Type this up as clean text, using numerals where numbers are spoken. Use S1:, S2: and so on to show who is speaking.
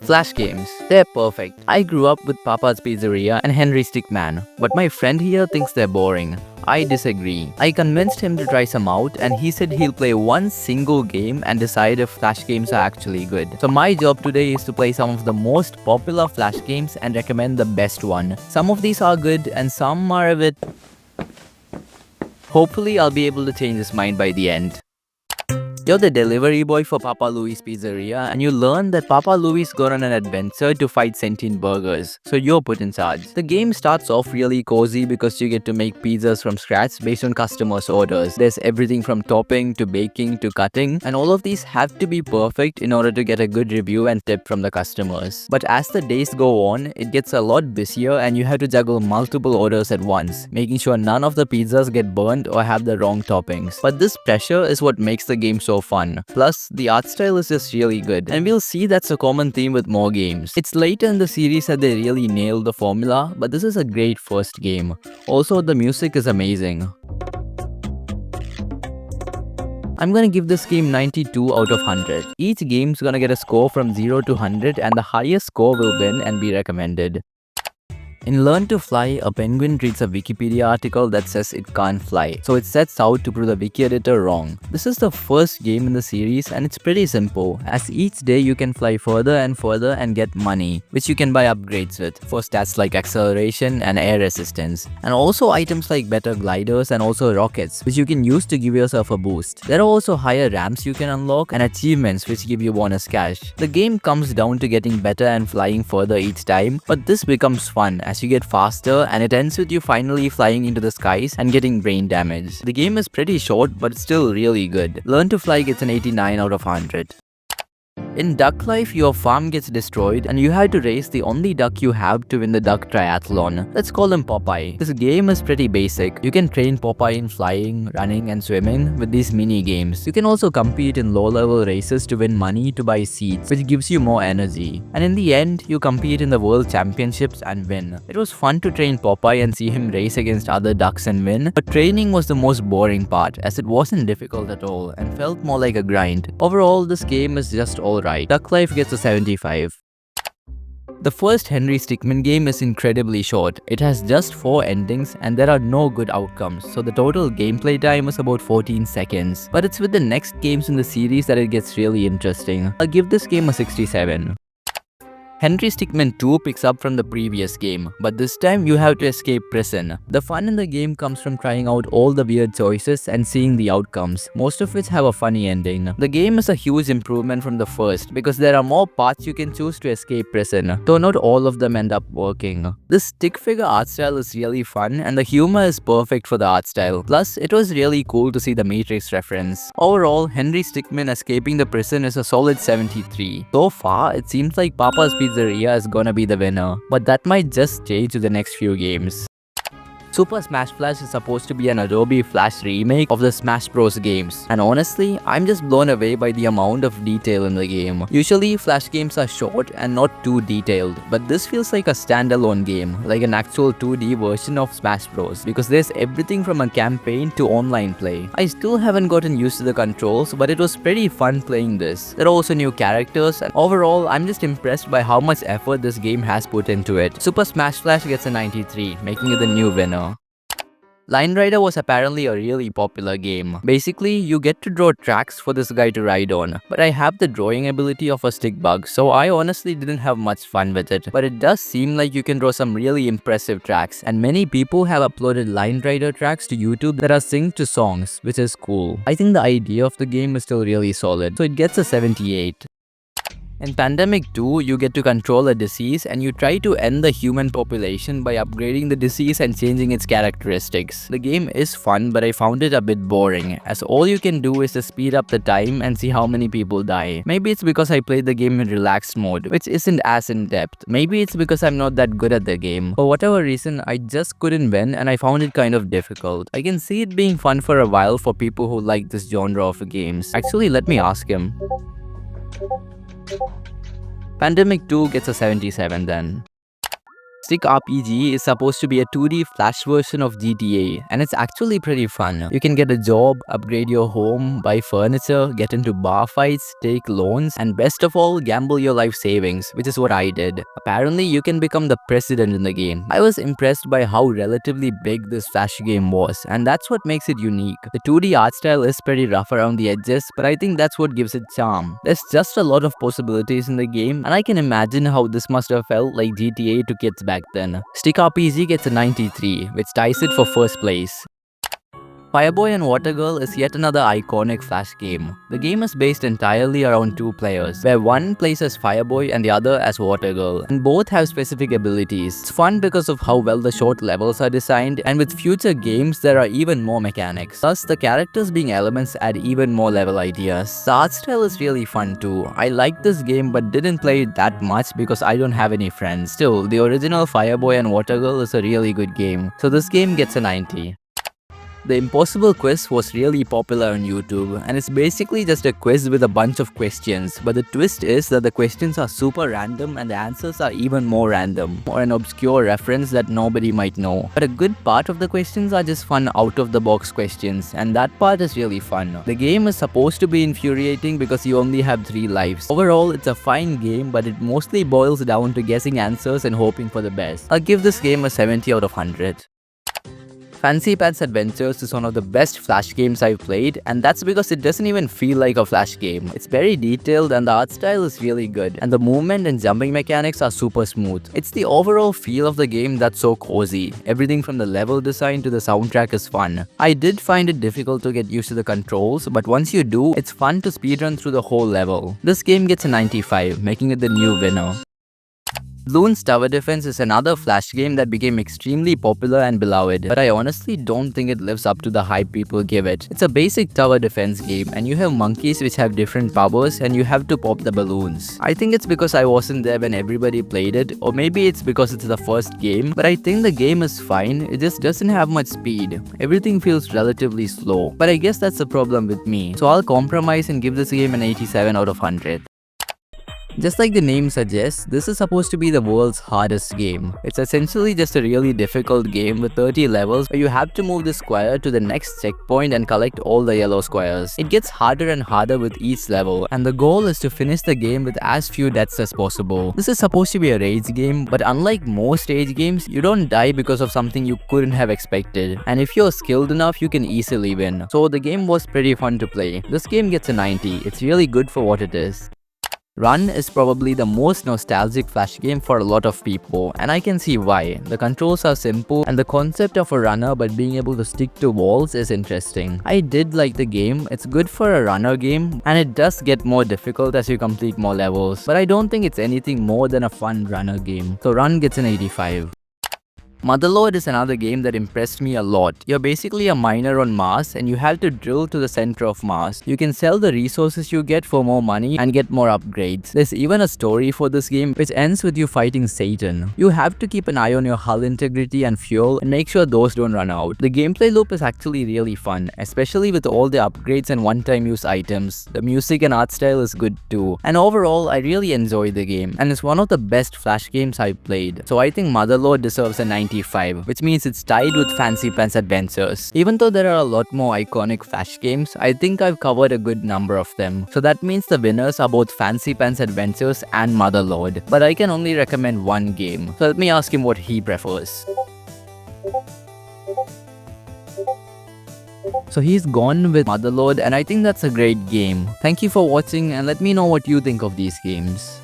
S1: Flash games, they're perfect. I grew up with Papa's Pizzeria and Henry Stickman, but my friend here thinks they're boring. I disagree. I convinced him to try some out and he said he'll play one single game and decide if Flash games are actually good. So my job today is to play some of the most popular Flash games and recommend the best one. Some of these are good and some are a bit... Hopefully I'll be able to change his mind by the end. You're the delivery boy for Papa Louie's Pizzeria and you learn that Papa Louie's gone on an adventure to fight sentient burgers, so you're put in charge. The game starts off really cozy because you get to make pizzas from scratch based on customers' orders. There's everything from topping to baking to cutting, and all of these have to be perfect in order to get a good review and tip from the customers. But as the days go on, it gets a lot busier and you have to juggle multiple orders at once, making sure none of the pizzas get burnt or have the wrong toppings. But this pressure is what makes the game so fun. Plus, the art style is just really good, and we'll see that's a common theme with more games. It's later in the series that they really nailed the formula, but this is a great first game. Also, the music is amazing. I'm gonna give this game 92 out of 100. Each game's gonna get a score from 0 to 100 and the highest score will win and be recommended. In Learn to Fly, a penguin reads a Wikipedia article that says it can't fly, so it sets out to prove the wiki editor wrong. This is the first game in the series and it's pretty simple, as each day you can fly further and further and get money, which you can buy upgrades with, for stats like acceleration and air resistance, and also items like better gliders and also rockets, which you can use to give yourself a boost. There are also higher ramps you can unlock and achievements which give you bonus cash. The game comes down to getting better and flying further each time, but this becomes fun as you get faster and it ends with you finally flying into the skies and getting brain damage. The game is pretty short but still really good. Learn to Fly gets an 89 out of 100. In Duck Life, your farm gets destroyed and you have to race the only duck you have to win the duck triathlon. Let's call him Popeye. This game is pretty basic. You can train Popeye in flying, running and swimming with these mini games. You can also compete in low-level races to win money to buy seeds, which gives you more energy. And in the end, you compete in the World Championships and win. It was fun to train Popeye and see him race against other ducks and win, but training was the most boring part as it wasn't difficult at all and felt more like a grind. Overall, this game is just alright. Duck Life gets a 75. The first Henry Stickmin game is incredibly short. It has just 4 endings and there are no good outcomes, so the total gameplay time is about 14 seconds. But it's with the next games in the series that it gets really interesting. I'll give this game a 67. Henry Stickmin 2 picks up from the previous game, but this time you have to escape prison. The fun in the game comes from trying out all the weird choices and seeing the outcomes, most of which have a funny ending. The game is a huge improvement from the first because there are more paths you can choose to escape prison, though not all of them end up working. This stick figure art style is really fun and the humor is perfect for the art style. Plus, it was really cool to see the Matrix reference. Overall, Henry Stickmin escaping the prison is a solid 73. So far, it seems like Papa's Pizzeria is gonna be the winner, but that might just change to the next few games. Super Smash Flash is supposed to be an Adobe Flash remake of the Smash Bros games, and honestly, I'm just blown away by the amount of detail in the game. Usually, Flash games are short and not too detailed, but this feels like a standalone game, like an actual 2D version of Smash Bros, because there's everything from a campaign to online play. I still haven't gotten used to the controls, but it was pretty fun playing this. There are also new characters, and overall, I'm just impressed by how much effort this game has put into it. Super Smash Flash gets a 93, making it the new winner. Line Rider was apparently a really popular game. Basically, you get to draw tracks for this guy to ride on, but I have the drawing ability of a stick bug, so I honestly didn't have much fun with it. But it does seem like you can draw some really impressive tracks, and many people have uploaded Line Rider tracks to YouTube that are synced to songs, which is cool. I think the idea of the game is still really solid, so it gets a 78. In Pandemic 2, you get to control a disease and you try to end the human population by upgrading the disease and changing its characteristics. The game is fun, but I found it a bit boring, as all you can do is to speed up the time and see how many people die. Maybe it's because I played the game in relaxed mode, which isn't as in-depth. Maybe it's because I'm not that good at the game. For whatever reason, I just couldn't win and I found it kind of difficult. I can see it being fun for a while for people who like this genre of games. Actually, let me ask him. Pandemic 2 gets a 77 then. Stick RPG is supposed to be a 2D Flash version of GTA, and it's actually pretty fun. You can get a job, upgrade your home, buy furniture, get into bar fights, take loans, and best of all, gamble your life savings, which is what I did. Apparently, you can become the president in the game. I was impressed by how relatively big this Flash game was, and that's what makes it unique. The 2D art style is pretty rough around the edges, but I think that's what gives it charm. There's just a lot of possibilities in the game, and I can imagine how this must have felt like GTA to kids back then. Stick RPG gets a 93, which ties it for first place. Fireboy and Watergirl is yet another iconic Flash game. The game is based entirely around two players, where one plays as Fireboy and the other as Watergirl, and both have specific abilities. It's fun because of how well the short levels are designed, and with future games there are even more mechanics. Plus, the characters being elements add even more level ideas. The art style is really fun too. I liked this game but didn't play it that much because I don't have any friends. Still, the original Fireboy and Watergirl is a really good game, so this game gets a 90. The Impossible Quiz was really popular on YouTube, and it's basically just a quiz with a bunch of questions, but the twist is that the questions are super random and the answers are even more random, or an obscure reference that nobody might know. But a good part of the questions are just fun out-of-the-box questions, and that part is really fun. The game is supposed to be infuriating because you only have 3 lives. Overall, it's a fine game, but it mostly boils down to guessing answers and hoping for the best. I'll give this game a 70 out of 100. Fancy Pants Adventures is one of the best Flash games I've played, and that's because it doesn't even feel like a Flash game. It's very detailed and the art style is really good, and the movement and jumping mechanics are super smooth. It's the overall feel of the game that's so cozy. Everything from the level design to the soundtrack is fun. I did find it difficult to get used to the controls, but once you do, it's fun to speedrun through the whole level. This game gets a 95, making it the new winner. Bloons Tower Defense is another Flash game that became extremely popular and beloved, but I honestly don't think it lives up to the hype people give it. It's a basic tower defense game, and you have monkeys which have different powers and you have to pop the balloons. I think it's because I wasn't there when everybody played it, or maybe it's because it's the first game, but I think the game is fine, it just doesn't have much speed. Everything feels relatively slow, but I guess that's the problem with me, so I'll compromise and give this game an 87 out of 100. Just like the name suggests, this is supposed to be the world's hardest game. It's essentially just a really difficult game with 30 levels where you have to move the square to the next checkpoint and collect all the yellow squares. It gets harder and harder with each level, and the goal is to finish the game with as few deaths as possible. This is supposed to be a rage game, but unlike most rage games, you don't die because of something you couldn't have expected. And if you're skilled enough, you can easily win. So the game was pretty fun to play. This game gets a 90. It's really good for what it is. Run is probably the most nostalgic Flash game for a lot of people, and I can see why. The controls are simple, and the concept of a runner but being able to stick to walls is interesting. I did like the game. It's good for a runner game, and it does get more difficult as you complete more levels, but I don't think it's anything more than a fun runner game. So Run gets an 85. Motherload is another game that impressed me a lot. You're basically a miner on Mars and you have to drill to the center of Mars. You can sell the resources you get for more money and get more upgrades. There's even a story for this game which ends with you fighting Satan. You have to keep an eye on your hull integrity and fuel and make sure those don't run out. The gameplay loop is actually really fun, especially with all the upgrades and one-time use items. The music and art style is good too. And overall, I really enjoyed the game, and it's one of the best Flash games I've played. So I think Motherload deserves a 95, which means it's tied with Fancy Pants Adventures. Even though there are a lot more iconic Flash games, I think I've covered a good number of them. So that means the winners are both Fancy Pants Adventures and Motherload. But I can only recommend one game. So let me ask him what he prefers. So he's gone with Motherload, and I think that's a great game. Thank you for watching, and let me know what you think of these games.